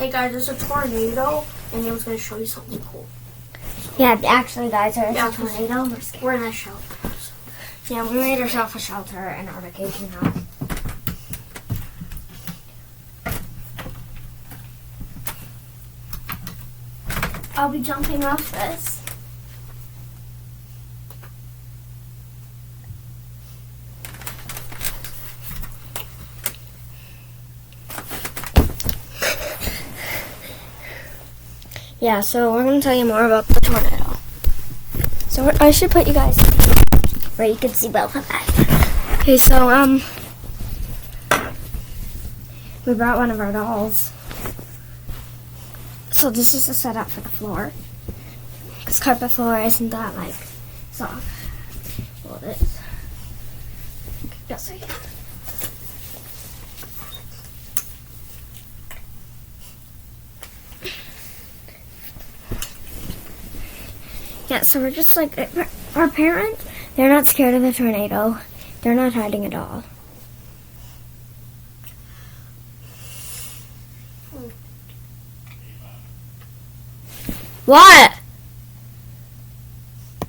Hey guys, there's a tornado, and I was going to show you something cool. Yeah, actually, guys, there's Yeah, a tornado. We're scared. We're in a shelter. Yeah, we made ourselves a shelter in our vacation house. I'll be jumping off this. Yeah, so we're going to tell you more about the tornado. So I should put you guys where you can see both of us. Okay, so, we brought one of our dolls. So this is the setup for the floor. Because carpet floor isn't that, like, soft. Well, it is. Just so you can. Yeah, so we're just like, our parents, they're not scared of the tornado. They're not hiding at all. What?